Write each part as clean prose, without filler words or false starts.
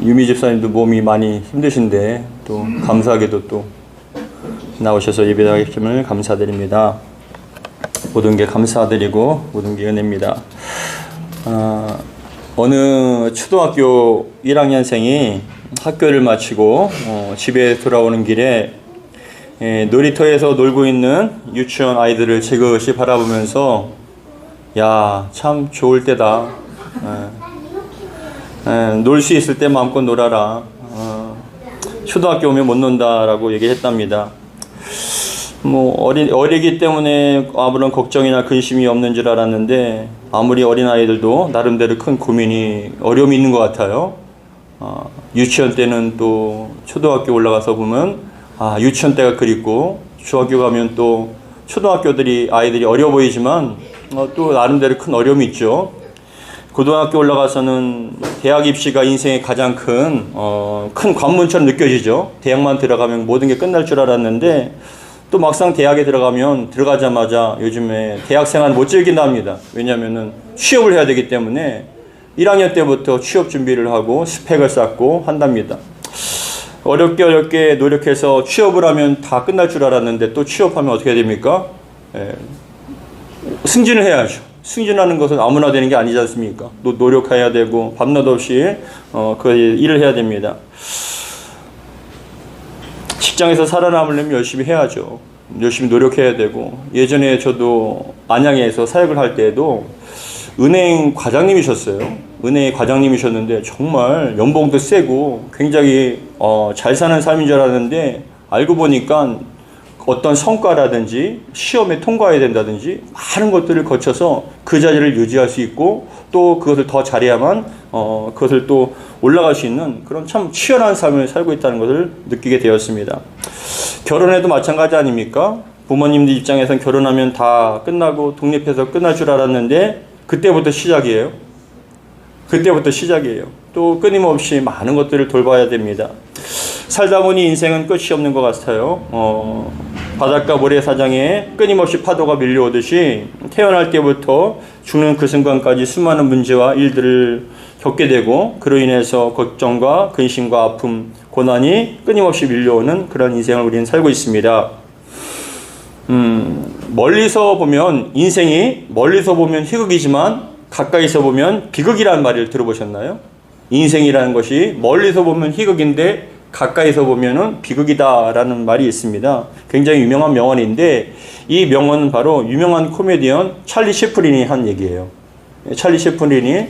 유미 집사님도 몸이 많이 힘드신데 또 감사하게도 또 나오셔서 예배드리게 해주심을 감사드립니다. 모든 게 감사드리고 모든 게 은혜입니다. 어느 초등학교 1학년생이 학교를 마치고 집에 돌아오는 길에 놀이터에서 놀고 있는 유치원 아이들을 지그시 바라보면서 야, 참 좋을 때다. 놀 수 있을 때 마음껏 놀아라. 초등학교 오면 못 논다라고 얘기했답니다. 어리기 때문에 아무런 걱정이나 근심이 없는 줄 알았는데 아무리 어린 아이들도 나름대로 큰 고민이 어려움이 있는 것 같아요. 유치원 때는 또 초등학교 올라가서 보면 유치원 때가 그립고 중학교 가면 또 아이들이 어려 보이지만 또 나름대로 큰 어려움이 있죠. 고등학교 올라가서는 대학 입시가 인생의 가장 큰 관문처럼 느껴지죠. 대학만 들어가면 모든 게 끝날 줄 알았는데 또 막상 대학에 들어가자마자 요즘에 대학생활을 못 즐긴답니다. 왜냐하면 취업을 해야 되기 때문에 1학년 때부터 취업 준비를 하고 스펙을 쌓고 한답니다. 어렵게 노력해서 취업을 하면 다 끝날 줄 알았는데 또 취업하면 어떻게 됩니까? 승진을 해야죠. 승진하는 것은 아무나 되는 게 아니지 않습니까? 노력해야 되고 밤낮 없이 그 일을 해야 됩니다. 직장에서 살아남으려면 열심히 해야죠. 열심히 노력해야 되고 예전에 저도 안양에서 사역을 할 때에도 은행 과장님이셨어요. 은행의 과장님이셨는데 정말 연봉도 세고 굉장히 잘 사는 삶인 줄 알았는데 알고 보니까 어떤 성과라든지 시험에 통과해야 된다든지 많은 것들을 거쳐서 그 자리를 유지할 수 있고 또 그것을 더 잘해야만 그것을 또 올라갈 수 있는 그런 참 치열한 삶을 살고 있다는 것을 느끼게 되었습니다. 결혼해도 마찬가지 아닙니까? 부모님들 입장에선 결혼하면 다 끝나고 독립해서 끝날 줄 알았는데 그때부터 시작이에요. 또 끊임없이 많은 것들을 돌봐야 됩니다. 살다 보니 인생은 끝이 없는 것 같아요. 바닷가 모래사장에 끊임없이 파도가 밀려오듯이 태어날 때부터 죽는 그 순간까지 수많은 문제와 일들을 겪게 되고 그로 인해서 걱정과 근심과 아픔, 고난이 끊임없이 밀려오는 그런 인생을 우리는 살고 있습니다. 멀리서 보면 인생이 멀리서 보면 희극이지만 가까이서 보면 비극이라는 말을 들어보셨나요? 인생이라는 것이 멀리서 보면 희극인데 가까이서 보면은 비극이다라는 말이 있습니다. 굉장히 유명한 명언인데 이 명언은 바로 유명한 코미디언 찰리 채플린이 한 얘기예요. 찰리 채플린이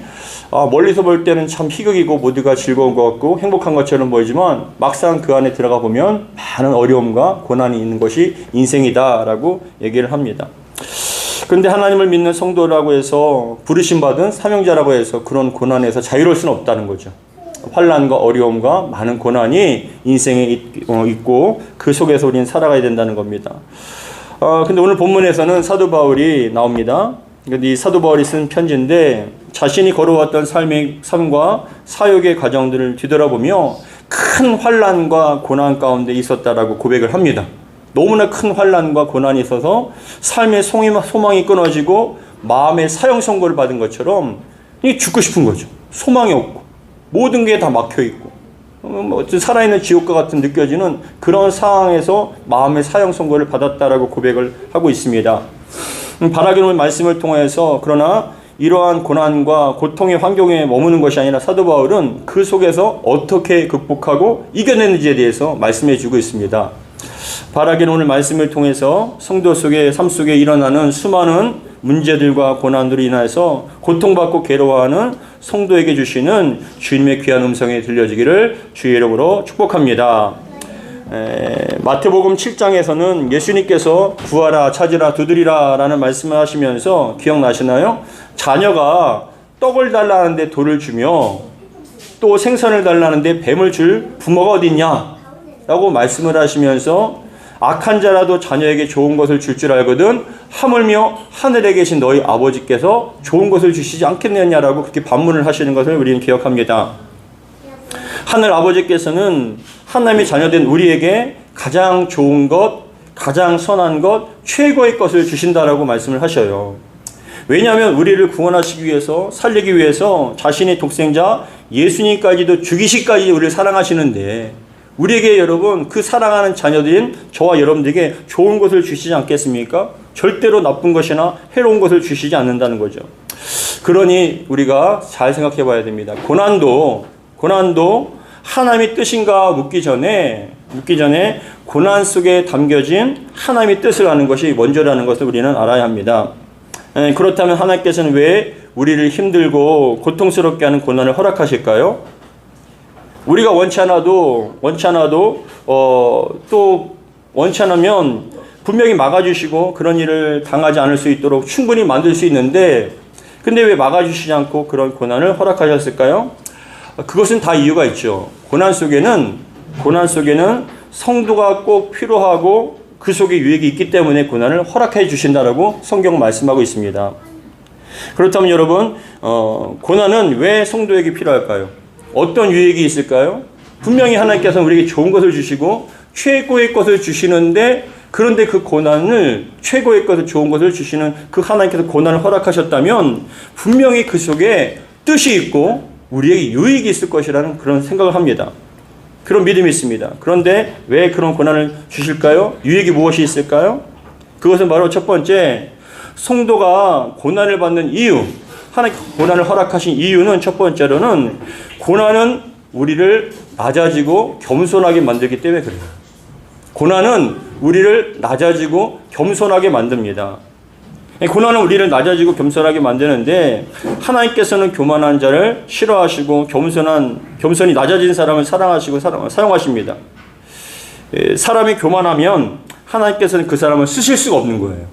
멀리서 볼 때는 참 희극이고 모두가 즐거운 것 같고 행복한 것처럼 보이지만 막상 그 안에 들어가 보면 많은 어려움과 고난이 있는 것이 인생이다라고 얘기를 합니다. 그런데 하나님을 믿는 성도라고 해서 부르심받은 사명자라고 해서 그런 고난에서 자유로울 수는 없다는 거죠. 환난과 어려움과 많은 고난이 인생에 있고 그 속에서 우리는 살아가야 된다는 겁니다. 근데 오늘 본문에서는 사도 바울이 나옵니다. 이 사도 바울이 쓴 편지인데 자신이 걸어왔던 삶과 사역의 과정들을 뒤돌아보며 큰 환난과 고난 가운데 있었다라고 고백을 합니다. 너무나 큰 환난과 고난이 있어서 삶의 소망이 끊어지고 마음의 사형 선고를 받은 것처럼 죽고 싶은 거죠. 소망이 없고 모든 게 다 막혀있고 살아있는 지옥과 같은 느껴지는 그런 상황에서 마음의 사형 선고를 받았다라고 고백을 하고 있습니다. 바라기는 말씀을 통해서 그러나 이러한 고난과 고통의 환경에 머무는 것이 아니라 사도 바울은 그 속에서 어떻게 극복하고 이겨내는지에 대해서 말씀해 주고 있습니다. 바라기는 오늘 말씀을 통해서 성도 속의 삶 속에 일어나는 수많은 문제들과 고난들로 인해서 고통받고 괴로워하는 성도에게 주시는 주님의 귀한 음성에 들려지기를 주의 이름으로 축복합니다. 마태복음 7장에서는 예수님께서 구하라 찾으라 두드리라 라는 말씀을 하시면서 기억나시나요? 자녀가 떡을 달라는데 돌을 주며 또 생선을 달라는데 뱀을 줄 부모가 어딨냐 라고 말씀을 하시면서 악한 자라도 자녀에게 좋은 것을 줄 줄 알거든 하물며 하늘에 계신 너희 아버지께서 좋은 것을 주시지 않겠느냐라고 그렇게 반문을 하시는 것을 우리는 기억합니다. 하늘 아버지께서는 하나님의 자녀된 우리에게 가장 좋은 것, 가장 선한 것, 최고의 것을 주신다라고 말씀을 하셔요. 왜냐하면 우리를 구원하시기 위해서, 살리기 위해서 자신의 독생자 예수님까지도 죽이시까지 우리를 사랑하시는데, 우리에게 여러분 그 사랑하는 자녀들인 저와 여러분들에게 좋은 것을 주시지 않겠습니까? 절대로 나쁜 것이나 해로운 것을 주시지 않는다는 거죠. 그러니 우리가 잘 생각해 봐야 됩니다. 고난도 하나님의 뜻인가 묻기 전에 고난 속에 담겨진 하나님의 뜻을 아는 것이 먼저라는 것을 우리는 알아야 합니다. 그렇다면 하나님께서는 왜 우리를 힘들고 고통스럽게 하는 고난을 허락하실까요? 우리가 원치 않아도 또 원치 않으면 분명히 막아주시고 그런 일을 당하지 않을 수 있도록 충분히 만들 수 있는데, 근데 왜 막아주시지 않고 그런 고난을 허락하셨을까요? 그것은 다 이유가 있죠. 고난 속에는 성도가 꼭 필요하고 그 속에 유익이 있기 때문에 고난을 허락해 주신다라고 성경 말씀하고 있습니다. 그렇다면 여러분, 고난은 왜 성도에게 필요할까요? 어떤 유익이 있을까요? 분명히 하나님께서는 우리에게 좋은 것을 주시고 최고의 것을 주시는데, 그런데 그 고난을, 최고의 것을, 좋은 것을 주시는 그 하나님께서 고난을 허락하셨다면 분명히 그 속에 뜻이 있고 우리에게 유익이 있을 것이라는 그런 생각을 합니다. 그런 믿음이 있습니다. 그런데 왜 그런 고난을 주실까요? 유익이 무엇이 있을까요? 그것은 바로 첫 번째, 성도가 고난을 받는 이유, 하나님 고난을 허락하신 이유는 첫 번째로는 고난은 우리를 낮아지고 겸손하게 만들기 때문에 그래요. 고난은 우리를 낮아지고 겸손하게 만듭니다. 고난은 우리를 낮아지고 겸손하게 만드는데, 하나님께서는 교만한 자를 싫어하시고 겸손히 낮아진 사람을 사랑하시고 사용하십니다. 사람이 교만하면 하나님께서는 그 사람을 쓰실 수가 없는 거예요.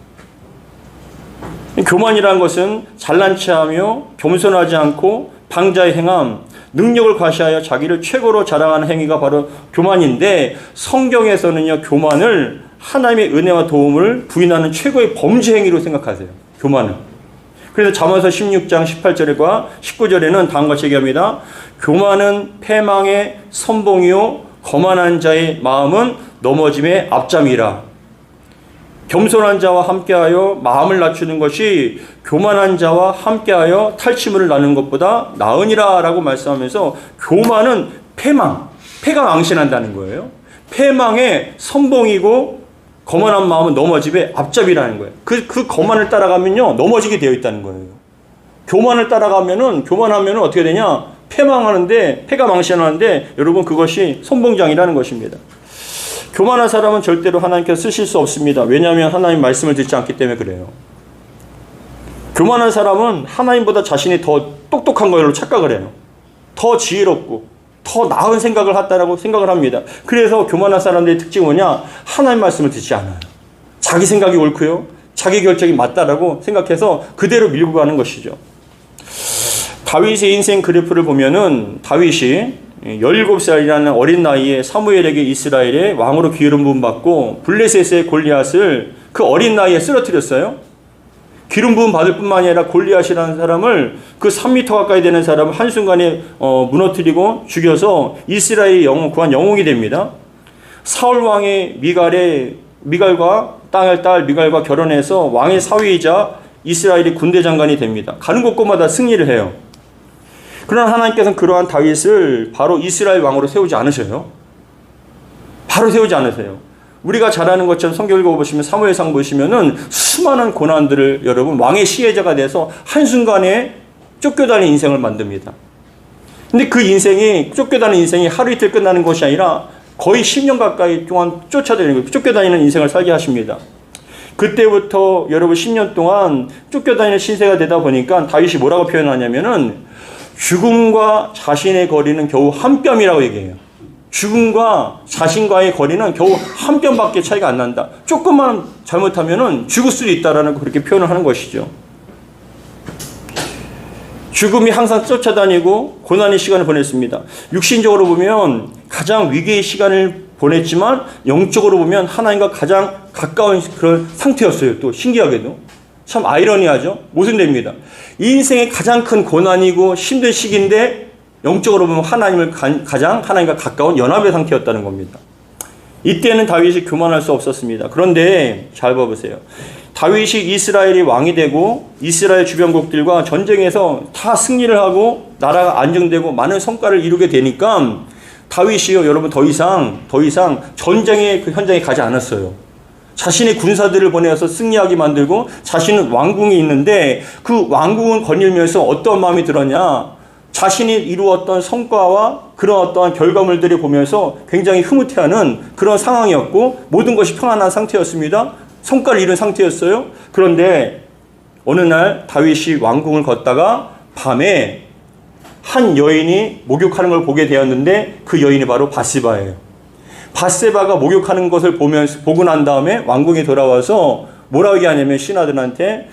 교만이라는 것은 잘난 체하며 겸손하지 않고 방자의 행함, 능력을 과시하여 자기를 최고로 자랑하는 행위가 바로 교만인데, 성경에서는요, 교만을 하나님의 은혜와 도움을 부인하는 최고의 범죄 행위로 생각하세요. 교만은. 그래서 잠언서 16장 18절과 19절에는 다음과 같이 얘기합니다. 교만은 패망의 선봉이요 거만한 자의 마음은 넘어짐의 앞잠이라. 겸손한 자와 함께하여 마음을 낮추는 것이 교만한 자와 함께하여 탈취물을 나누는 것보다 나으니라 라고 말씀하면서, 교만은 패가 망신한다는 거예요. 패망의 선봉이고 거만한 마음은 넘어짐의 앞잡이라는 거예요. 그 거만을 따라가면요, 넘어지게 되어 있다는 거예요. 교만하면은 어떻게 되냐? 패가 망신하는데, 여러분 그것이 선봉장이라는 것입니다. 교만한 사람은 절대로 하나님께서 쓰실 수 없습니다. 왜냐하면 하나님 말씀을 듣지 않기 때문에 그래요. 교만한 사람은 하나님보다 자신이 더 똑똑한 걸로 착각을 해요. 더 지혜롭고 더 나은 생각을 했다라고 생각을 합니다. 그래서 교만한 사람들의 특징이 뭐냐? 하나님 말씀을 듣지 않아요. 자기 생각이 옳고요, 자기 결정이 맞다라고 생각해서 그대로 밀고 가는 것이죠. 다윗의 인생 그래프를 보면은, 다윗이 17살이라는 어린 나이에 사무엘에게 이스라엘의 왕으로 기름 부음 받고 블레셋의 골리앗을 그 어린 나이에 쓰러뜨렸어요. 기름 부음 받을 뿐만 아니라 골리앗이라는 사람을, 그 3m 가까이 되는 사람을 한순간에 무너뜨리고 죽여서 이스라엘의 구한 영웅이 됩니다. 사울 왕의 미갈과 땅의 딸 미갈과 결혼해서 왕의 사위이자 이스라엘의 군대 장관이 됩니다. 가는 곳곳마다 승리를 해요. 그러나 하나님께서는 그러한 다윗을 바로 이스라엘 왕으로 세우지 않으셔요. 바로 세우지 않으세요. 우리가 잘 아는 것처럼 성경 읽어보시면, 사무엘상 보시면은 수많은 고난들을, 여러분, 왕의 시혜자가 돼서 한순간에 쫓겨다니는 인생을 만듭니다. 근데 그 인생이, 쫓겨다니는 인생이 하루 이틀 끝나는 것이 아니라 거의 10년 가까이 동안 쫓겨다니는 인생을 살게 하십니다. 그때부터 여러분 10년 동안 쫓겨다니는 신세가 되다 보니까 다윗이 뭐라고 표현하냐면은, 죽음과 자신의 거리는 겨우 한 뼘이라고 얘기해요. 죽음과 자신과의 거리는 겨우 한 뼘밖에 차이가 안 난다. 조금만 잘못하면은 죽을 수도 있다라는 그렇게 표현을 하는 것이죠. 죽음이 항상 쫓아다니고 고난의 시간을 보냈습니다. 육신적으로 보면 가장 위기의 시간을 보냈지만, 영적으로 보면 하나님과 가장 가까운 그런 상태였어요. 또 신기하게도. 참 아이러니하죠. 모순됩니다. 인생의 가장 큰 고난이고 힘든 시기인데, 영적으로 보면 가장 하나님과 가까운 연합의 상태였다는 겁니다. 이때는 다윗이 교만할 수 없었습니다. 그런데 잘 봐보세요. 다윗이 이스라엘이 왕이 되고 이스라엘 주변국들과 전쟁에서 다 승리를 하고 나라가 안정되고 많은 성과를 이루게 되니까 다윗이요, 여러분 더 이상 전쟁의 그 현장에 가지 않았어요. 자신의 군사들을 보내서 승리하게 만들고 자신은 왕궁이 있는데 그 왕궁을 거닐면서 어떤 마음이 들었냐? 자신이 이루었던 성과와 그런 어떠한 결과물들을 보면서 굉장히 흐뭇해하는 그런 상황이었고 모든 것이 평안한 상태였습니다. 성과를 이룬 상태였어요. 그런데 어느 날 다윗이 왕궁을 걷다가 밤에 한 여인이 목욕하는 걸 보게 되었는데 그 여인이 바로 바세바예요. 바세바가 목욕하는 것을 보고 난 다음에 왕궁에 돌아와서 뭐라고 얘기하냐면 신하들한테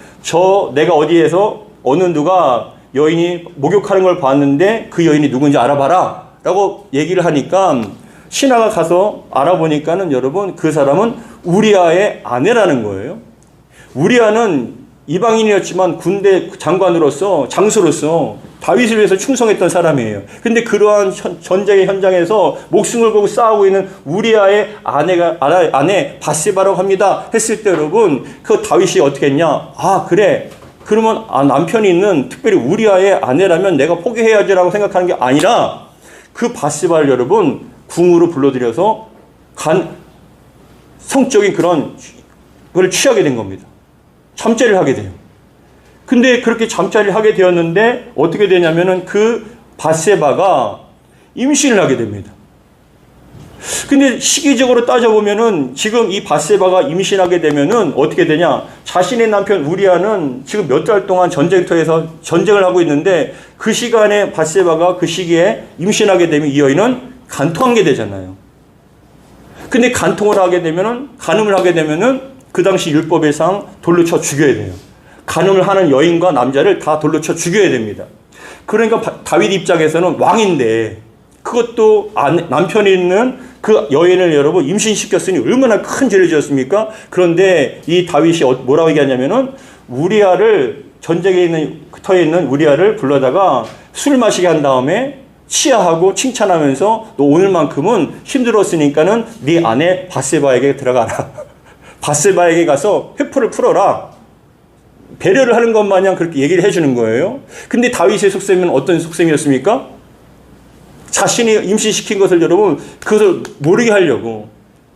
내가 어디에서 어느 누가 여인이 목욕하는 걸 봤는데 그 여인이 누군지 알아봐라 라고 얘기를 하니까 신하가 가서 알아보니까는 여러분 그 사람은 우리아의 아내라는 거예요. 우리아는 이방인이었지만 군대 장관으로서 장수로서 다윗을 위해서 충성했던 사람이에요. 근데 그러한 전쟁의 현장에서 목숨을 걸고 싸우고 있는 우리아의 아내 바세바라고 합니다 했을 때 여러분 그 다윗이 어떻게 했냐? 아 그래 그러면 남편이 있는 특별히 우리아의 아내라면 내가 포기해야지라고 생각하는 게 아니라 그 바세바를 여러분 궁으로 불러들여서 성적인 그런 걸 취하게 된 겁니다. 잠자리를 하게 돼요. 근데 그렇게 잠자리를 하게 되었는데 어떻게 되냐면은 그 바세바가 임신을 하게 됩니다. 근데 시기적으로 따져보면은 지금 이 바세바가 임신하게 되면은 어떻게 되냐? 자신의 남편 우리아는 지금 몇 달 동안 전쟁터에서 전쟁을 하고 있는데 그 시간에 바세바가 그 시기에 임신하게 되면 이 여인은 간통하게 되잖아요. 근데 간통을 하게 되면은 간음을 하게 되면은 그 당시 율법의상 돌로 쳐 죽여야 돼요. 간음을 하는 여인과 남자를 다 돌로 쳐 죽여야 됩니다. 그러니까 다윗 입장에서는 왕인데 그것도 남편이 있는 그 여인을 여러분 임신시켰으니 얼마나 큰 죄를 지었습니까? 그런데 이 다윗이 뭐라고 얘기하냐면은 우리아를 전쟁에 있는 터에 있는 우리아를 불러다가 술 마시게 한 다음에 치하하고 칭찬하면서 너 오늘만큼은 힘들었으니까는 네 아내 바세바에게 들어가라. 바세바에게 가서 회포를 풀어라. 배려를 하는 것 마냥 그렇게 얘기를 해주는 거예요. 근데 다윗의 속셈은 어떤 속셈이었습니까? 자신이 임신시킨 것을 여러분 그것을 모르게 하려고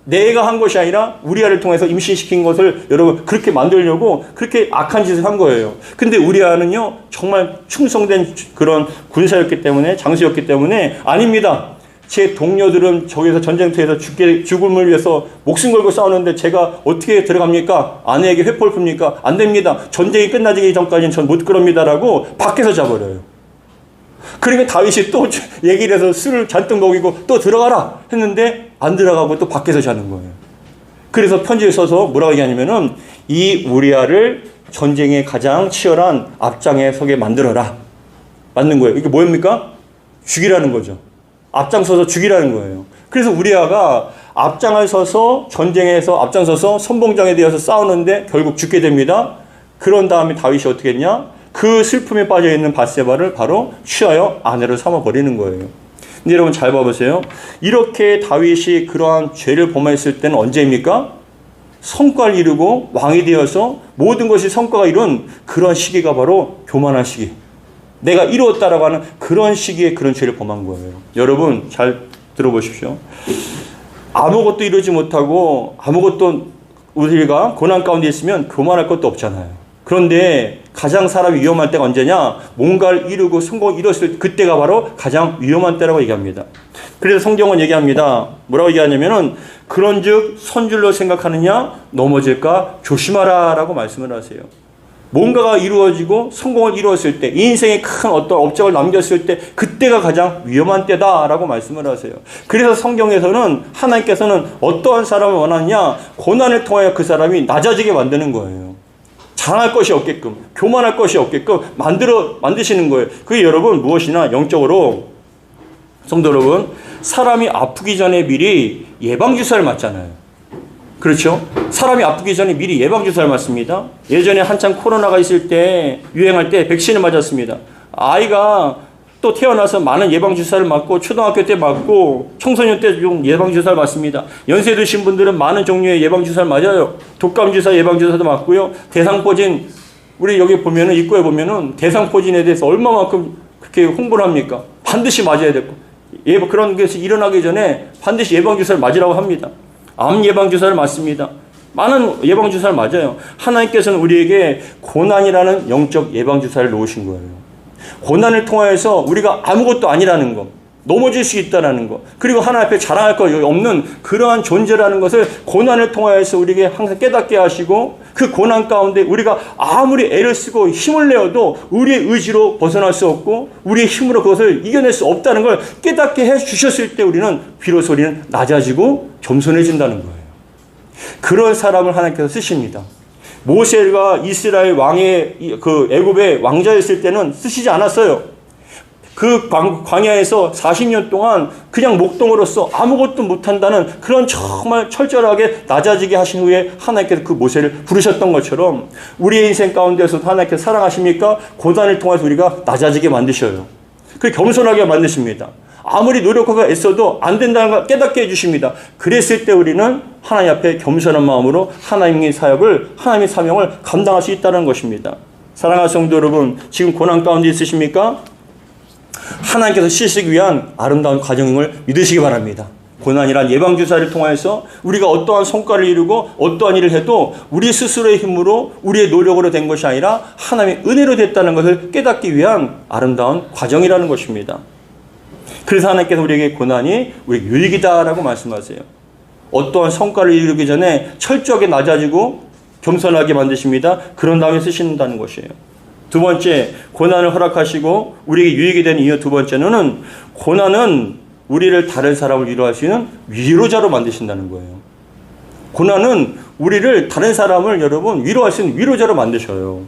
내가 한 것이 아니라 우리아를 통해서 임신시킨 것을 여러분 그렇게 만들려고 그렇게 악한 짓을 한 거예요. 근데 우리아는요 정말 충성된 그런 군사였기 때문에 장수였기 때문에 아닙니다. 제 동료들은 저기서 전쟁터에서 죽음을 위해서 목숨 걸고 싸우는데 제가 어떻게 들어갑니까? 아내에게 회포를 풉니까? 안 됩니다. 전쟁이 끝나기 전까지는 전 못 그럽니다라고 밖에서 자버려요. 그러니까 다윗이 또 얘기를 해서 술을 잔뜩 먹이고 또 들어가라 했는데 안 들어가고 또 밖에서 자는 거예요. 그래서 편지를 써서 뭐라고 얘기하냐면은 이 우리아를 전쟁의 가장 치열한 앞장에 서게 만들어라. 맞는 거예요. 이게 뭐입니까? 죽이라는 거죠. 앞장서서 죽이라는 거예요. 그래서 우리아가 앞장을 서서 전쟁에서 앞장서서 선봉장에 되어서 싸우는데 결국 죽게 됩니다. 그런 다음에 다윗이 어떻게 했냐? 그 슬픔에 빠져있는 바세바를 바로 취하여 아내로 삼아버리는 거예요. 근데 여러분 잘 봐보세요. 이렇게 다윗이 그러한 죄를 범했을 때는 언제입니까? 성과를 이루고 왕이 되어서 모든 것이 성과가 이룬 그런 시기가 바로 교만한 시기. 내가 이루었다라고 하는 그런 시기에 그런 죄를 범한 거예요. 여러분 잘 들어보십시오. 아무것도 이루지 못하고 아무것도 우리가 고난 가운데 있으면 교만할 것도 없잖아요. 그런데 가장 사람이 위험할 때가 언제냐? 뭔가를 이루고 성공을 이뤘을 때 그때가 바로 가장 위험한 때라고 얘기합니다. 그래서 성경은 얘기합니다. 뭐라고 얘기하냐면은 그런즉 선줄로 생각하느냐 넘어질까 조심하라 라고 말씀을 하세요. 뭔가가 이루어지고 성공을 이루었을 때 인생에 큰 어떤 업적을 남겼을 때 그때가 가장 위험한 때다라고 말씀을 하세요. 그래서 성경에서는 하나님께서는 어떠한 사람을 원하느냐? 고난을 통하여 그 사람이 낮아지게 만드는 거예요. 자랑할 것이 없게끔, 교만할 것이 없게끔 만드시는 거예요. 그게 여러분 무엇이나 영적으로 성도 여러분, 사람이 아프기 전에 미리 예방주사를 맞잖아요. 그렇죠? 사람이 아프기 전에 미리 예방주사를 맞습니다. 예전에 한참 코로나가 있을 때 유행할 때 백신을 맞았습니다. 아이가 또 태어나서 많은 예방주사를 맞고 초등학교 때 맞고 청소년 때 좀 예방주사를 맞습니다. 연세 드신 분들은 많은 종류의 예방주사를 맞아요. 독감주사 예방주사도 맞고요. 대상포진 우리 여기 보면은 입구에 보면은 대상포진에 대해서 얼마만큼 그렇게 홍보를 합니까? 반드시 맞아야 되고 그런 것이 일어나기 전에 반드시 예방주사를 맞으라고 합니다. 암 예방주사를 맞습니다. 많은 예방주사를 맞아요. 하나님께서는 우리에게 고난이라는 영적 예방주사를 놓으신 거예요. 고난을 통하여서 우리가 아무것도 아니라는 것, 넘어질 수 있다는 것, 그리고 하나님 앞에 자랑할 것 없는 그러한 존재라는 것을 고난을 통하여서 우리에게 항상 깨닫게 하시고 그 고난 가운데 우리가 아무리 애를 쓰고 힘을 내어도 우리의 의지로 벗어날 수 없고 우리의 힘으로 그것을 이겨낼 수 없다는 걸 깨닫게 해 주셨을 때 우리는 비로소 우리는 낮아지고 겸손해진다는 거예요. 그런 사람을 하나님께서 쓰십니다. 모세가 이스라엘 왕의 그 애굽의 왕자였을 때는 쓰시지 않았어요. 그 광야에서 40년 동안 그냥 목동으로서 아무것도 못한다는 그런 정말 철저하게 낮아지게 하신 후에 하나님께서 그 모세를 부르셨던 것처럼 우리의 인생 가운데서도 하나님께서 사랑하십니까? 고난을 통해서 우리가 낮아지게 만드셔요. 그 겸손하게 만드십니다. 아무리 노력하고 애써도 안 된다는 걸 깨닫게 해주십니다. 그랬을 때 우리는 하나님 앞에 겸손한 마음으로 하나님의 사역을, 하나님의 사명을 감당할 수 있다는 것입니다. 사랑하는 성도 여러분, 지금 고난 가운데 있으십니까? 하나님께서 쓰시기 위한 아름다운 과정임을 믿으시기 바랍니다. 고난이란 예방주사를 통해서 우리가 어떠한 성과를 이루고 어떠한 일을 해도 우리 스스로의 힘으로 우리의 노력으로 된 것이 아니라 하나님의 은혜로 됐다는 것을 깨닫기 위한 아름다운 과정이라는 것입니다. 그래서 하나님께서 우리에게 고난이 우리 유익이다라고 말씀하세요. 어떠한 성과를 이루기 전에 철저하게 낮아지고 겸손하게 만드십니다. 그런 다음에 쓰신다는 것이에요. 두 번째, 고난을 허락하시고 우리에게 유익이 되는 이유 두 번째는 고난은 우리를 다른 사람을 위로할 수 있는 위로자로 만드신다는 거예요. 고난은 우리를 다른 사람을 여러분 위로할 수 있는 위로자로 만드셔요.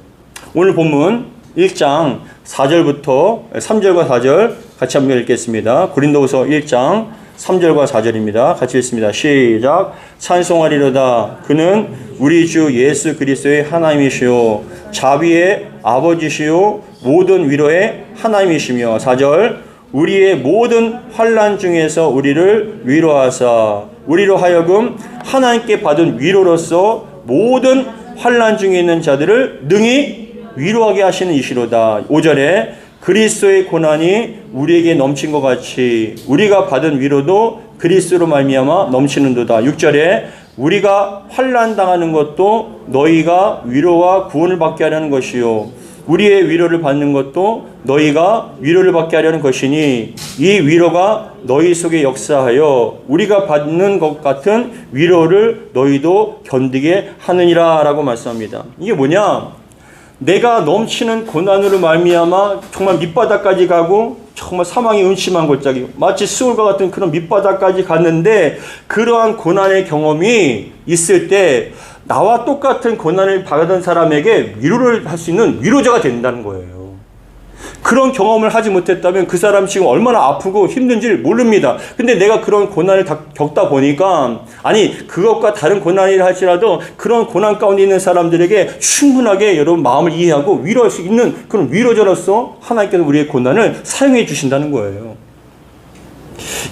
오늘 본문 1장 4절부터 3절과 4절 같이 한번 읽겠습니다. 고린도후서 1장 3절과 4절입니다. 같이 읽습니다. 시작. 찬송하리로다. 그는 우리 주 예수 그리스도의 하나님이시요 자비의 아버지시요 모든 위로의 하나님이시며 4절. 우리의 모든 환난 중에서 우리를 위로하사 우리로 하여금 하나님께 받은 위로로서 모든 환난 중에 있는 자들을 능히 위로하게 하시는 이시로다. 5절에 그리스도의 고난이 우리에게 넘친 것 같이 우리가 받은 위로도 그리스도로 말미암아 넘치는도다. 6절에 우리가 환난 당하는 것도 너희가 위로와 구원을 받게 하려는 것이요 우리의 위로를 받는 것도 너희가 위로를 받게 하려는 것이니 이 위로가 너희 속에 역사하여 우리가 받는 것 같은 위로를 너희도 견디게 하느니라 라고 말씀합니다. 이게 뭐냐? 내가 넘치는 고난으로 말미암아 정말 밑바닥까지 가고 정말 사망이 음침한 골짜기 마치 수울과 같은 그런 밑바닥까지 갔는데 그러한 고난의 경험이 있을 때 나와 똑같은 고난을 받은 사람에게 위로를 할 수 있는 위로자가 된다는 거예요. 그런 경험을 하지 못했다면 그 사람 지금 얼마나 아프고 힘든지를 모릅니다. 근데 내가 그런 고난을 겪다 보니까 아니 그것과 다른 고난이라 할지라도 그런 고난 가운데 있는 사람들에게 충분하게 여러분 마음을 이해하고 위로할 수 있는 그런 위로자로서 하나님께서 우리의 고난을 사용해 주신다는 거예요.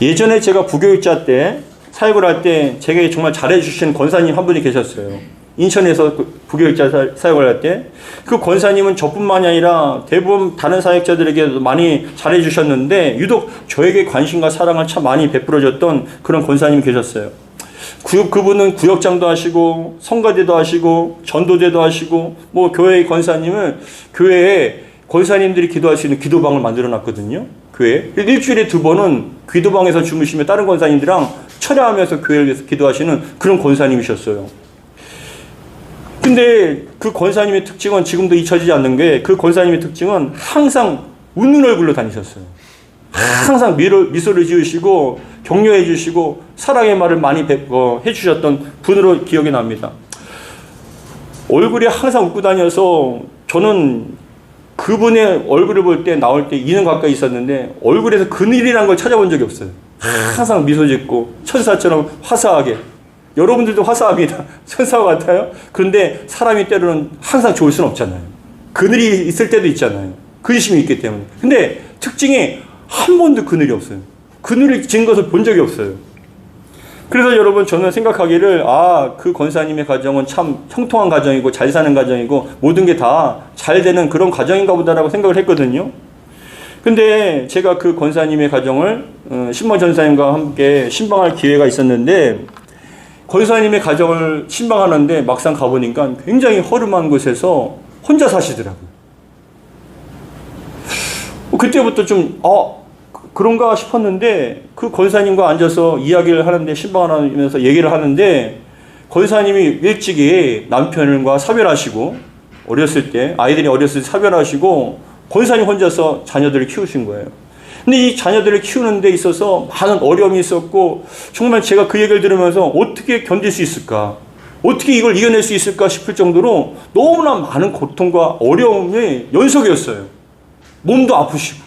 예전에 제가 부교육자 때 사역을 할 때 제게 정말 잘해 주신 권사님 한 분이 계셨어요. 인천에서 부교육자 사역을 할 때 그 권사님은 저뿐만이 아니라 대부분 다른 사역자들에게도 많이 잘해 주셨는데 유독 저에게 관심과 사랑을 참 많이 베풀어 줬던 그런 권사님이 계셨어요. 그분은 구역장도 하시고 성가대도 하시고 전도대도 하시고 뭐 교회의 권사님은 교회에 권사님들이 기도할 수 있는 기도방을 만들어 놨거든요. 교회에. 일주일에 2번은 기도방에서 주무시며 다른 권사님들이랑 철야하면서 교회를 위해서 기도하시는 그런 권사님이셨어요. 근데 그 권사님의 특징은 지금도 잊혀지지 않는 게 그 권사님의 특징은 항상 웃는 얼굴로 다니셨어요. 항상 미소를 지으시고 격려해 주시고 사랑의 말을 많이 해주셨던 분으로 기억이 납니다. 얼굴이 항상 웃고 다녀서 저는 그분의 얼굴을 볼 때 나올 때 2년 가까이 있었는데 얼굴에서 그늘이라는 걸 찾아본 적이 없어요. 항상 미소 짓고 천사처럼 화사하게. 여러분들도 화사합니다. 천사 같아요. 그런데 사람이 때로는 항상 좋을 수는 없잖아요. 그늘이 있을 때도 있잖아요. 근심이 있기 때문에. 근데 특징이 한 번도 그늘이 없어요. 그늘이 진 것을 본 적이 없어요. 그래서 여러분 저는 생각하기를 그 권사님의 가정은 참 형통한 가정이고 잘 사는 가정이고 모든 게 다 잘 되는 그런 가정인가 보다라고 생각을 했거든요. 근데 제가 그 권사님의 가정을 신방 전사님과 함께 신방할 기회가 있었는데 권사님의 가정을 신방하는데 막상 가보니까 굉장히 허름한 곳에서 혼자 사시더라고요. 그때부터 좀 그런가 싶었는데 그 권사님과 앉아서 이야기를 하는데 신방을 하면서 얘기를 하는데 권사님이 일찍이 남편과 사별하시고 어렸을 때 아이들이 어렸을 때 사별하시고 권사님 혼자서 자녀들을 키우신 거예요. 근데 이 자녀들을 키우는 데 있어서 많은 어려움이 있었고 정말 제가 그 얘기를 들으면서 어떻게 견딜 수 있을까? 어떻게 이걸 이겨낼 수 있을까 싶을 정도로 너무나 많은 고통과 어려움의 연속이었어요. 몸도 아프시고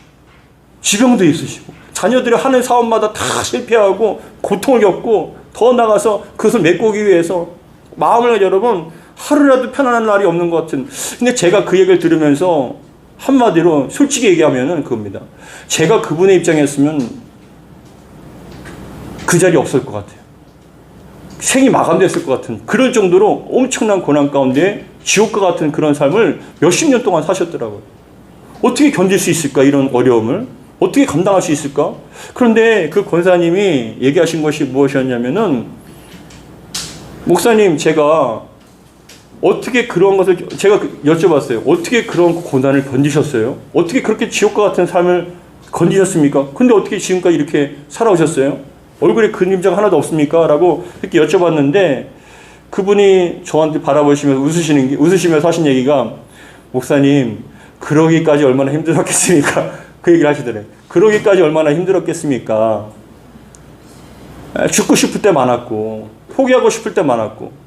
지병도 있으시고 자녀들이 하는 사업마다 다 실패하고 고통을 겪고 더 나가서 그것을 메꾸기 위해서 마음을 여러분 하루라도 편안한 날이 없는 것 같은. 근데 제가 그 얘기를 들으면서 한마디로 솔직히 얘기하면은 그겁니다. 제가 그분의 입장이었으면 그 자리에 없을 것 같아요. 생이 마감됐을 것 같은 그럴 정도로 엄청난 고난 가운데 지옥과 같은 그런 삶을 몇십 년 동안 사셨더라고요. 어떻게 견딜 수 있을까? 이런 어려움을 어떻게 감당할 수 있을까? 그런데 그 권사님이 얘기하신 것이 무엇이었냐면은 목사님 제가 어떻게 그런 것을 제가 여쭤봤어요. 어떻게 그런 고난을 견디셨어요? 어떻게 그렇게 지옥과 같은 삶을 견디셨습니까? 근데 어떻게 지금까지 이렇게 살아오셨어요? 얼굴에 그림자가 하나도 없습니까? 라고 이렇게 여쭤봤는데 그분이 저한테 바라보시면서 웃으시면서 하신 얘기가 목사님 그러기까지 얼마나 힘들었겠습니까? 그 얘기를 하시더래요. 그러기까지 얼마나 힘들었겠습니까? 죽고 싶을 때 많았고 포기하고 싶을 때 많았고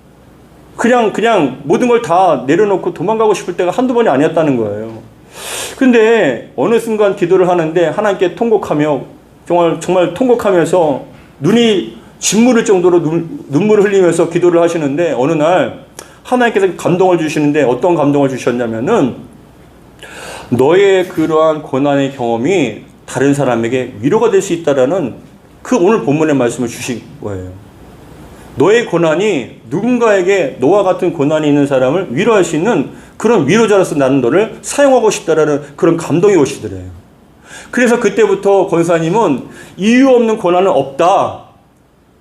그냥 모든 걸 다 내려놓고 도망가고 싶을 때가 한두 번이 아니었다는 거예요. 근데 어느 순간 기도를 하는데 하나님께 통곡하며 정말 통곡하면서 눈이 짓무를 정도로 눈물을 흘리면서 기도를 하시는데 어느 날 하나님께서 감동을 주시는데 어떤 감동을 주셨냐면은 너의 그러한 고난의 경험이 다른 사람에게 위로가 될 수 있다라는 그 오늘 본문의 말씀을 주신 거예요. 너의 고난이 누군가에게 너와 같은 고난이 있는 사람을 위로할 수 있는 그런 위로자로서 나는 너를 사용하고 싶다라는 그런 감동이 오시더래요. 그래서 그때부터 권사님은 이유 없는 고난은 없다.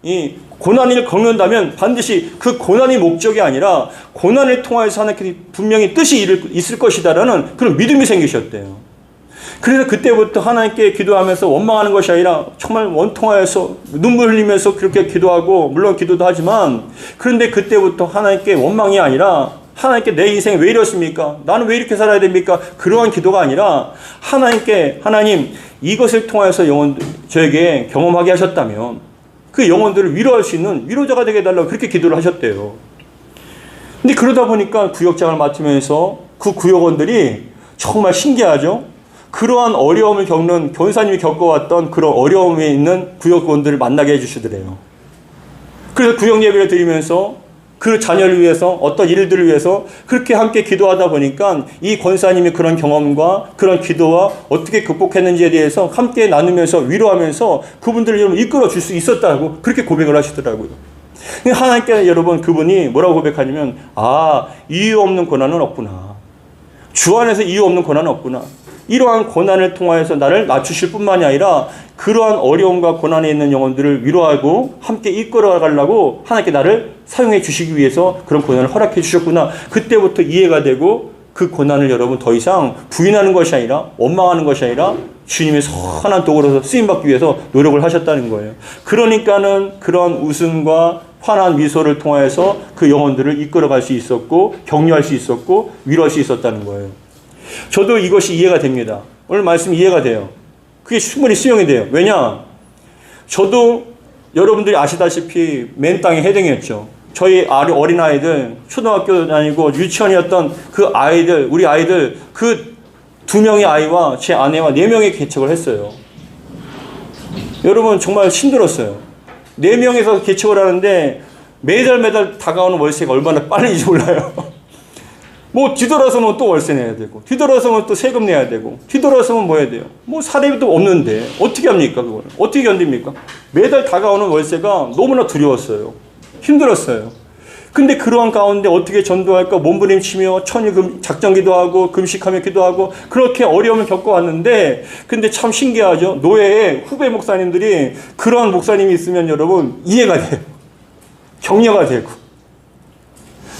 이 고난을 겪는다면 반드시 그 고난이 목적이 아니라 고난을 통해서 하나님께 분명히 뜻이 있을 것이다라는 그런 믿음이 생기셨대요. 그래서 그때부터 하나님께 기도하면서 원망하는 것이 아니라 정말 원통하여서 눈물 흘리면서 그렇게 기도하고 물론 기도도 하지만 그런데 그때부터 하나님께 원망이 아니라 하나님께 내 인생이 왜 이렇습니까? 나는 왜 이렇게 살아야 됩니까? 그러한 기도가 아니라 하나님께 하나님 이것을 통해서 저에게 경험하게 하셨다면 그 영혼들을 위로할 수 있는 위로자가 되게 해달라고 그렇게 기도를 하셨대요. 근데 그러다 보니까 구역장을 맡으면서 그 구역원들이 정말 신기하죠? 그러한 어려움을 겪는 권사님이 겪어왔던 그런 어려움에 있는 구역원들을 만나게 해주시더래요. 그래서 구역 예배를 드리면서 그 자녀를 위해서 어떤 일들을 위해서 그렇게 함께 기도하다 보니까 이 권사님이 그런 경험과 그런 기도와 어떻게 극복했는지에 대해서 함께 나누면서 위로하면서 그분들을 여러분 이끌어 줄 수 있었다고 그렇게 고백을 하시더라고요. 하나님께 여러분 그분이 뭐라고 고백하냐면 이유 없는 고난은 없구나. 주 안에서 이유 없는 고난은 없구나. 이러한 고난을 통하여서 나를 낮추실 뿐만이 아니라 그러한 어려움과 고난에 있는 영혼들을 위로하고 함께 이끌어 가려고 하나님께 나를 사용해 주시기 위해서 그런 고난을 허락해 주셨구나. 그때부터 이해가 되고 그 고난을 여러분 더 이상 부인하는 것이 아니라 원망하는 것이 아니라 주님의 선한 도구로서 쓰임받기 위해서 노력을 하셨다는 거예요. 그러니까는 그런 웃음과 환한 미소를 통하여서 그 영혼들을 이끌어갈 수 있었고 격려할 수 있었고 위로할 수 있었다는 거예요. 저도 이것이 이해가 됩니다. 오늘 말씀 이해가 돼요. 그게 충분히 수용이 돼요. 왜냐? 저도 여러분들이 아시다시피 맨 땅에 해등이었죠. 저희 어린아이들, 초등학교 다니고 유치원이었던 그 아이들, 우리 아이들, 그 2명의 아이와 제 아내와 4명의 개척을 했어요. 여러분 정말 힘들었어요. 4명에서 개척을 하는데 매달 다가오는 월세가 얼마나 빠른지 몰라요. 뭐 뒤돌아서면 또 월세 내야 되고, 뒤돌아서면 또 세금 내야 되고, 뒤돌아서면 뭐 해야 돼요? 뭐 사례비도 없는데 어떻게 합니까? 그거는 어떻게 견딥니까? 매달 다가오는 월세가 너무나 두려웠어요. 힘들었어요. 근데 그러한 가운데 어떻게 전도할까 몸부림치며 천일 작정기도 하고 금식하며 기도하고 그렇게 어려움을 겪어왔는데, 근데 참 신기하죠. 노예의 후배 목사님들이 그러한 목사님이 있으면 여러분 이해가 돼요. 격려가 되고.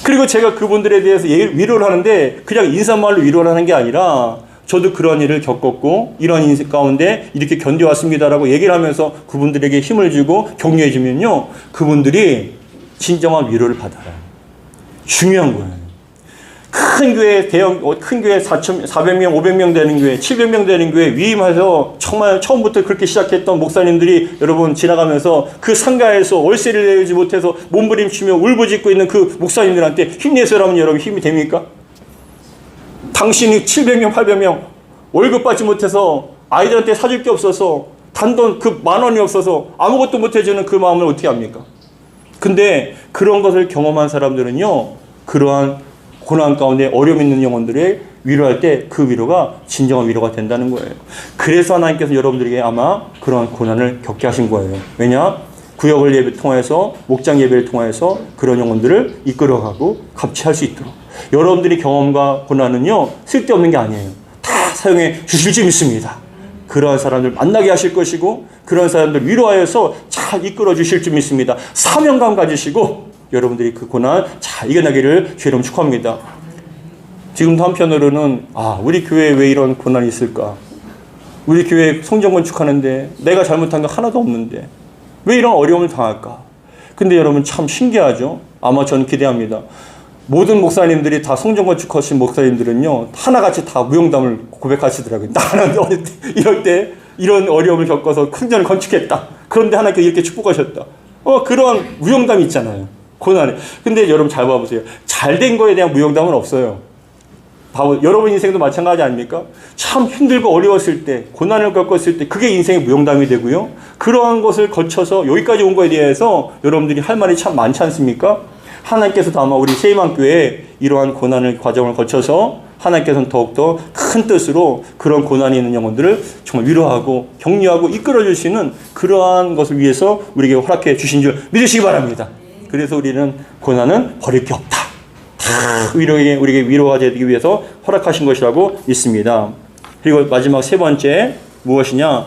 그리고 제가 그분들에 대해서 위로를 하는데 그냥 인사말로 위로를 하는 게 아니라, 저도 그런 일을 겪었고 이런 인생 가운데 이렇게 견뎌왔습니다라고 얘기를 하면서 그분들에게 힘을 주고 격려해 주면요, 그분들이 진정한 위로를 받아요. 중요한 거예요. 큰 교회, 큰 교회 400명, 500명 되는 교회, 700명 되는 교회 위임해서 정말 처음부터 그렇게 시작했던 목사님들이 여러분 지나가면서 그 상가에서 월세를 내지 못해서 몸부림치며 울부짖고 있는 그 목사님들한테 힘내세요라면 여러분 힘이 됩니까? 당신이 700명, 800명 월급 받지 못해서 아이들한테 사줄 게 없어서 단돈 그 10,000원이 없어서 아무것도 못 해주는 그 마음을 어떻게 합니까? 근데 그런 것을 경험한 사람들은요, 그러한 고난 가운데 어려움 있는 영혼들의 위로할 때 그 위로가 진정한 위로가 된다는 거예요. 그래서 하나님께서 여러분들에게 아마 그런 고난을 겪게 하신 거예요. 왜냐? 구역을 예배 통해서, 목장 예배를 통해서 그런 영혼들을 이끌어가고 갑치할 수 있도록. 여러분들이 경험과 고난은요, 쓸데없는 게 아니에요. 다 사용해 주실 줄 믿습니다. 그러한 사람들 만나게 하실 것이고, 그런 사람들 위로하여서 잘 이끌어 주실 줄 믿습니다. 사명감 가지시고 여러분들이 그 고난 잘 이겨나기를 주님 축복합니다. 지금도 한편으로는 우리 교회에 왜 이런 고난이 있을까? 우리 교회 성전 건축하는데 내가 잘못한 거 하나도 없는데 왜 이런 어려움을 당할까? 근데 여러분 참 신기하죠? 아마 저는 기대합니다. 모든 목사님들이 다 성전 건축하신 목사님들은요, 하나같이 다 무용담을 고백하시더라고요. 나는 이럴 때 이런 어려움을 겪어서 성전을 건축했다. 그런데 하나님께 이렇게 축복하셨다. 그런 무용담이 있잖아요. 고난에. 근데 여러분 잘 봐보세요. 잘된 거에 대한 무용담은 없어요. 여러분 인생도 마찬가지 아닙니까? 참 힘들고 어려웠을 때, 고난을 겪었을 때 그게 인생의 무용담이 되고요. 그러한 것을 거쳐서 여기까지 온 거에 대해서 여러분들이 할 말이 참 많지 않습니까? 하나님께서도 아마 우리 세이만교회에 이러한 고난을 과정을 거쳐서 하나님께서는 더욱더 큰 뜻으로 그런 고난이 있는 영혼들을 정말 위로하고 격려하고 이끌어 주시는 그러한 것을 위해서 우리에게 허락해 주신 줄 믿으시기 바랍니다. 그래서 우리는 고난은 버릴 게 없다. 다 우리에게 위로가 되기 위해서 허락하신 것이라고 믿습니다. 그리고 마지막 세 번째 무엇이냐?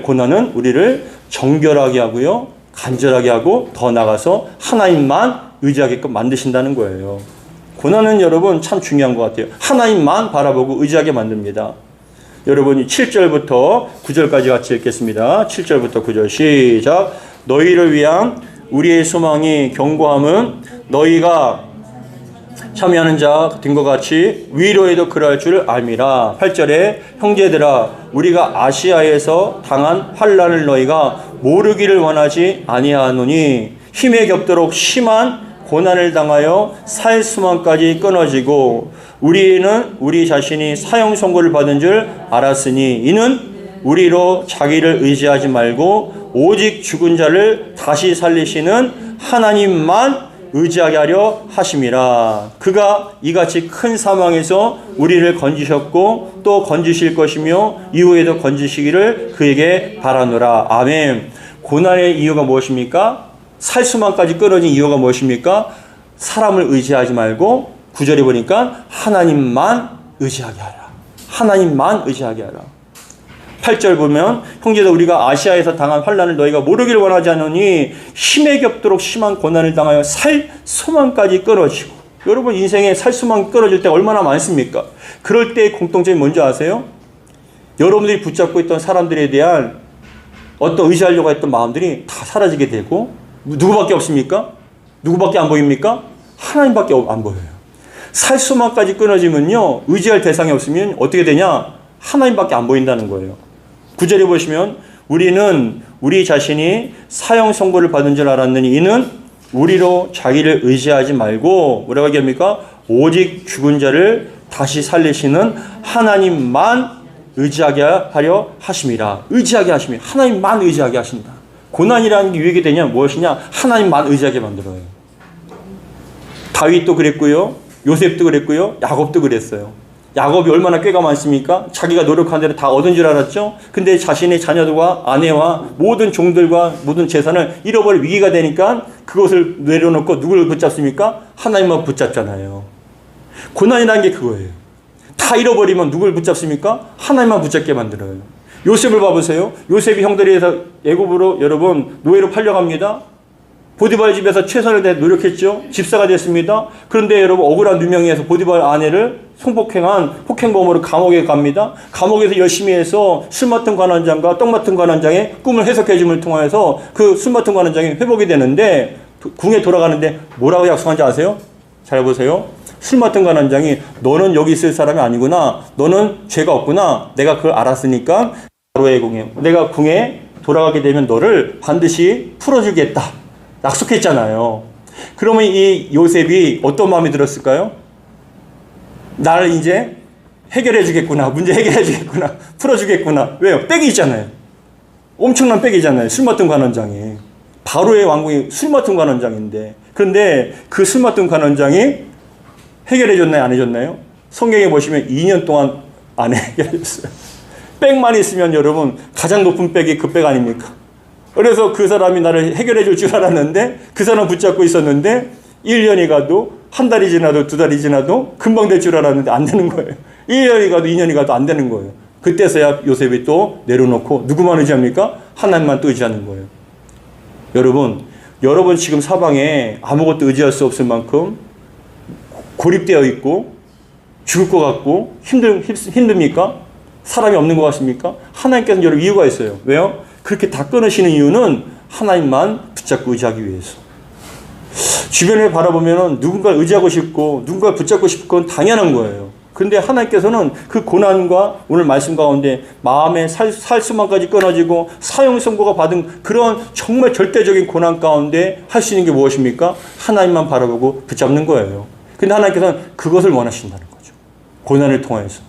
고난은 우리를 정결하게 하고요, 간절하게 하고 더 나아가서 하나님만 의지하게끔 만드신다는 거예요. 고난은 여러분 참 중요한 것 같아요. 하나님만 바라보고 의지하게 만듭니다. 여러분이 7절부터 9절까지 같이 읽겠습니다. 7절부터 9절 시작. 너희를 위한 우리의 소망이 견고함은 너희가 참여하는 자 같은 것 같이 위로에도 그럴 줄 알미라. 8절에 형제들아 우리가 아시아에서 당한 환난을 너희가 모르기를 원하지 아니하노니 힘에 겹도록 심한 고난을 당하여 살 수만까지 끊어지고 우리는 우리 자신이 사형 선고를 받은 줄 알았으니 이는 우리로 자기를 의지하지 말고 오직 죽은 자를 다시 살리시는 하나님만 의지하게 하려 하심이라. 그가 이같이 큰 사망에서 우리를 건지셨고 또 건지실 것이며 이후에도 건지시기를 그에게 바라노라. 아멘. 고난의 이유가 무엇입니까? 살 수만까지 끊어진 이유가 무엇입니까? 사람을 의지하지 말고 9절에 보니까 하나님만 의지하게 하라. 하나님만 의지하게 하라. 8절 보면 형제들 우리가 아시아에서 당한 환난을 너희가 모르기를 원하지 않으니 힘에 겹도록 심한 고난을 당하여 살 소망까지 끊어지고. 여러분 인생에 살 소망이 끊어질 때 얼마나 많습니까? 그럴 때의 공통점이 뭔지 아세요? 여러분들이 붙잡고 있던 사람들에 대한 어떤 의지하려고 했던 마음들이 다 사라지게 되고 누구밖에 없습니까? 누구밖에 안 보입니까? 하나님밖에 안 보여요. 살 수만까지 끊어지면요, 의지할 대상이 없으면 어떻게 되냐? 하나님밖에 안 보인다는 거예요. 9절에 보시면 우리는 우리 자신이 사형 선고를 받은 줄 알았느니 이는 우리로 자기를 의지하지 말고 뭐라고 얘기합니까? 오직 죽은 자를 다시 살리시는 하나님만 의지하게 하려 하심이라. 의지하게 하심이 하나님만 의지하게 하신다. 고난이라는 게 왜 되냐? 무엇이냐? 하나님만 의지하게 만들어요. 다윗도 그랬고요. 요셉도 그랬고요. 야곱도 그랬어요. 야곱이 얼마나 꾀가 많습니까? 자기가 노력한 대로 다 얻은 줄 알았죠? 근데 자신의 자녀들과 아내와 모든 종들과 모든 재산을 잃어버릴 위기가 되니까 그것을 내려놓고 누구를 붙잡습니까? 하나님만 붙잡잖아요. 고난이라는 게 그거예요. 다 잃어버리면 누굴 붙잡습니까? 하나님만 붙잡게 만들어요. 요셉을 봐보세요. 요셉이 형들이 해서 애굽으로 여러분 노예로 팔려갑니다. 보디발 집에서 최선을 다해 노력했죠. 집사가 됐습니다. 그런데 여러분 억울한 누명에서 보디발 아내를 성폭행한 폭행범으로 감옥에 갑니다. 감옥에서 열심히 해서 술 맡은 관원장과 떡 맡은 관원장의 꿈을 해석해 줌을 통해서 그 술 맡은 관원장이 회복이 되는데 궁에 돌아가는데 뭐라고 약속한지 아세요? 잘 보세요. 술 맡은 관원장이 너는 여기 있을 사람이 아니구나. 너는 죄가 없구나. 내가 그걸 알았으니까 바로의 궁에 내가 궁에 돌아가게 되면 너를 반드시 풀어주겠다. 약속했잖아요. 그러면 이 요셉이 어떤 마음이 들었을까요? 나를 이제 해결해 주겠구나. 문제 해결해 주겠구나. 풀어 주겠구나. 왜요? 빽이 있잖아요. 엄청난 빽이잖아요. 술 맡은 관원장이. 바로의 왕궁이 술 맡은 관원장인데. 그런데 그 술 맡은 관원장이 해결해 줬나요? 안 해줬나요? 성경에 보시면 2년 동안 안 해결해 줬어요. 빽만 있으면 여러분 가장 높은 빽이 그 빽 아닙니까? 그래서 그 사람이 나를 해결해 줄 줄 알았는데 그 사람 붙잡고 있었는데 1년이 가도 한 달이 지나도 두 달이 지나도 금방 될 줄 알았는데 안 되는 거예요. 1년이 가도 2년이 가도 안 되는 거예요. 그때서야 요셉이 또 내려놓고 누구만 의지합니까? 하나님만 또 의지하는 거예요. 여러분 지금 사방에 아무것도 의지할 수 없을 만큼 고립되어 있고 죽을 것 같고 힘듭니까? 사람이 없는 것 같습니까? 하나님께서는 여러 이유가 있어요. 왜요? 그렇게 다 끊으시는 이유는 하나님만 붙잡고 의지하기 위해서. 주변을 바라보면 누군가를 의지하고 싶고 누군가를 붙잡고 싶은 건 당연한 거예요. 그런데 하나님께서는 그 고난과 오늘 말씀 가운데 마음의 살수만까지 끊어지고 사형 선고가 받은 그런 정말 절대적인 고난 가운데 할 수 있는 게 무엇입니까? 하나님만 바라보고 붙잡는 거예요. 근데 하나님께서는 그것을 원하신다는 거죠. 고난을 통해서.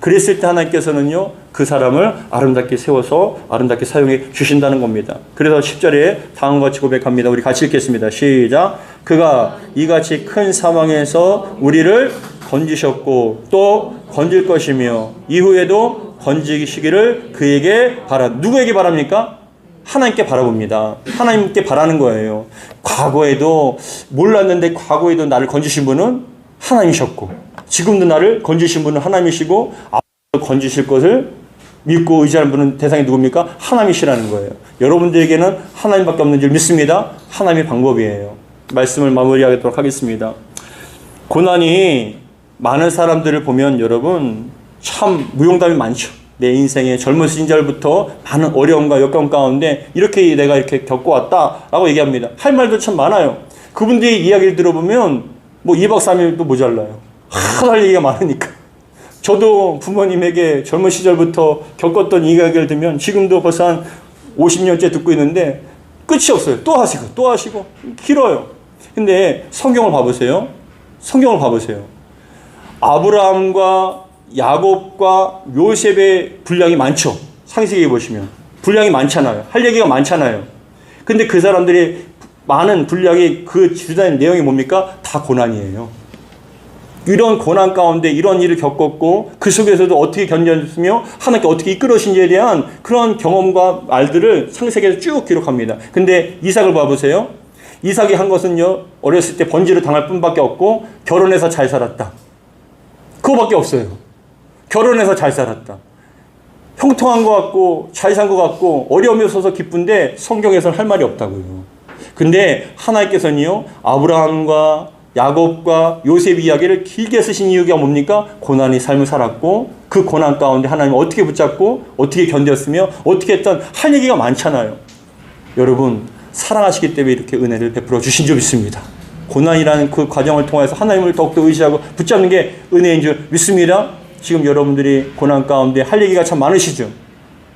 그랬을 때 하나님께서는요, 그 사람을 아름답게 세워서 아름답게 사용해 주신다는 겁니다. 그래서 10절에 다음과 같이 고백합니다. 우리 같이 읽겠습니다. 시작. 그가 이같이 큰 사망에서 우리를 건지셨고 또 건질 것이며 이후에도 건지시기를 그에게 누구에게 바랍니까? 하나님께 바라봅니다. 하나님께 바라는 거예요. 과거에도 몰랐는데 과거에도 나를 건지신 분은 하나님이셨고 지금도 나를 건지신 분은 하나님이시고 앞으로 건지실 것을 믿고 의지하는 분은 대상이 누굽니까? 하나님이시라는 거예요. 여러분들에게는 하나님밖에 없는 줄 믿습니다. 하나님의 방법이에요. 말씀을 마무리하도록 하겠습니다. 고난이 많은 사람들을 보면 여러분 참 무용담이 많죠. 내 인생의 젊은 시절부터 많은 어려움과 역경 가운데 이렇게 내가 이렇게 겪어왔다라고 얘기합니다. 할 말도 참 많아요. 그분들의 이야기를 들어보면 뭐 2박 3일도 모자라요. 할 얘기가 많으니까. 저도 부모님에게 젊은 시절부터 겪었던 이야기를 들으면 지금도 벌써 한 50년째 듣고 있는데 끝이 없어요. 또 하시고 길어요. 근데 성경을 봐보세요. 아브라함과 야곱과 요셉의 분량이 많죠. 창세기에 보시면 분량이 많잖아요. 할 얘기가 많잖아요. 근데 그 사람들이 많은 분량이 그 주된 내용이 뭡니까? 다 고난이에요. 이런 고난 가운데 이런 일을 겪었고 그 속에서도 어떻게 견뎠으며 하나님께 어떻게 이끌으신지에 대한 그런 경험과 말들을 창세기에서 쭉 기록합니다. 근데 이삭을 봐보세요. 이삭이 한 것은요, 어렸을 때 번지를 당할 뿐밖에 없고 결혼해서 잘 살았다. 그거밖에 없어요. 결혼해서 잘 살았다. 형통한 것 같고 잘 산 것 같고 어려움이 없어서 기쁜데 성경에서는 할 말이 없다고요. 근데 하나님께서는요, 아브라함과 야곱과 요셉 이야기를 길게 쓰신 이유가 뭡니까? 고난의 삶을 살았고 그 고난 가운데 하나님을 어떻게 붙잡고 어떻게 견뎠으며 어떻게 했던 할 얘기가 많잖아요. 여러분 사랑하시기 때문에 이렇게 은혜를 베풀어 주신 줄 믿습니다. 고난이라는 그 과정을 통해서 하나님을 더욱더 의지하고 붙잡는 게 은혜인 줄 믿습니다. 지금 여러분들이 고난 가운데 할 얘기가 참 많으시죠.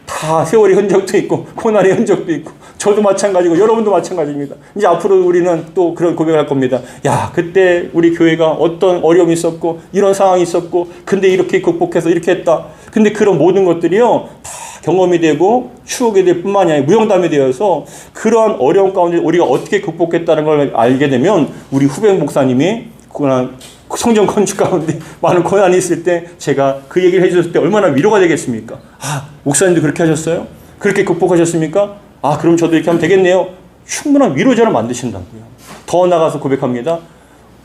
다 세월의 흔적도 있고 고난의 흔적도 있고 저도 마찬가지고 여러분도 마찬가지입니다. 이제 앞으로 우리는 또 그런 고백을 할 겁니다. 야, 그때 우리 교회가 어떤 어려움이 있었고 이런 상황이 있었고 근데 이렇게 극복해서 이렇게 했다. 근데 그런 모든 것들이요 다 경험이 되고 추억이 될 뿐만이 아니라 무용담이 되어서 그러한 어려움 가운데 우리가 어떻게 극복했다는 걸 알게 되면 우리 후배 목사님이 고난 성전 건축 가운데 많은 고난이 있을 때 제가 그 얘기를 해줬을 때 얼마나 위로가 되겠습니까? 아, 목사님도 그렇게 하셨어요? 그렇게 극복하셨습니까? 아, 그럼 저도 이렇게 하면 되겠네요. 충분한 위로자를 만드신다고요. 더 나가서 고백합니다.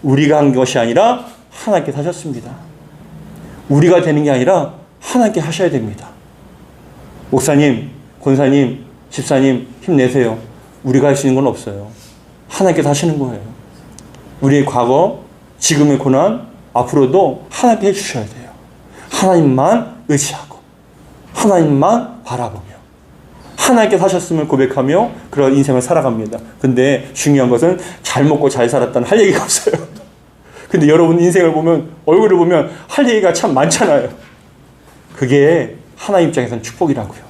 우리가 한 것이 아니라 하나님께서 하셨습니다. 우리가 되는 게 아니라 하나님께 하셔야 됩니다. 목사님, 권사님, 집사님 힘내세요. 우리가 할 수 있는 건 없어요. 하나님께서 하시는 거예요. 우리의 과거, 지금의 고난, 앞으로도 하나님께 해주셔야 돼요. 하나님만 의지하고 하나님만 바라보며 하나님께서 하셨음을 고백하며 그런 인생을 살아갑니다. 근데 중요한 것은 잘 먹고 잘 살았다는 할 얘기가 없어요. 근데 여러분 인생을 보면, 얼굴을 보면 할 얘기가 참 많잖아요. 그게 하나님 입장에서는 축복이라고요.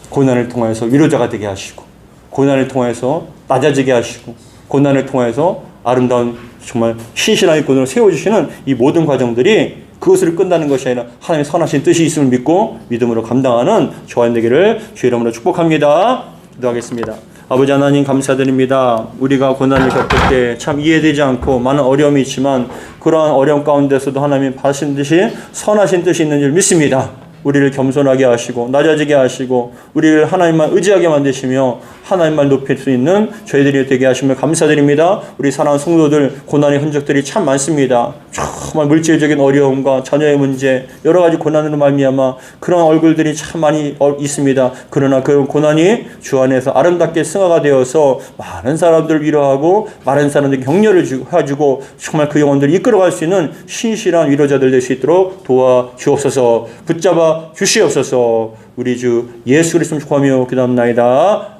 고난을 통해서 위로자가 되게 하시고, 고난을 통해서 낮아지게 하시고, 고난을 통해서 아름다운 정말 신실한 일꾼으로 세워주시는 이 모든 과정들이 그것을 끝나는 것이 아니라 하나님의 선하신 뜻이 있음을 믿고 믿음으로 감당하는 저와 되기를 주의 이름으로 축복합니다. 기도하겠습니다. 아버지 하나님 감사드립니다. 우리가 고난을 겪을 때 참 이해되지 않고 많은 어려움이 있지만 그러한 어려움 가운데서도 하나님 바라신 듯이 선하신 뜻이 있는 줄 믿습니다. 우리를 겸손하게 하시고 낮아지게 하시고 우리를 하나님만 의지하게 만드시며 하나님만 높일 수 있는 저희들이 되게 하심을 감사드립니다. 우리 사랑하는 성도들 고난의 흔적들이 참 많습니다. 정말 물질적인 어려움과 자녀의 문제 여러 가지 고난으로 말미암아 그런 얼굴들이 참 많이 있습니다. 그러나 그 고난이 주 안에서 아름답게 승화가 되어서 많은 사람들을 위로하고 많은 사람들에게 격려를 해주고 정말 그 영혼들을 이끌어갈 수 있는 신실한 위로자들 될 수 있도록 도와주옵소서. 붙잡아 주시옵소서. 우리 주 예수 그리스도 축복하며 기도합나이다.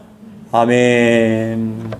아멘.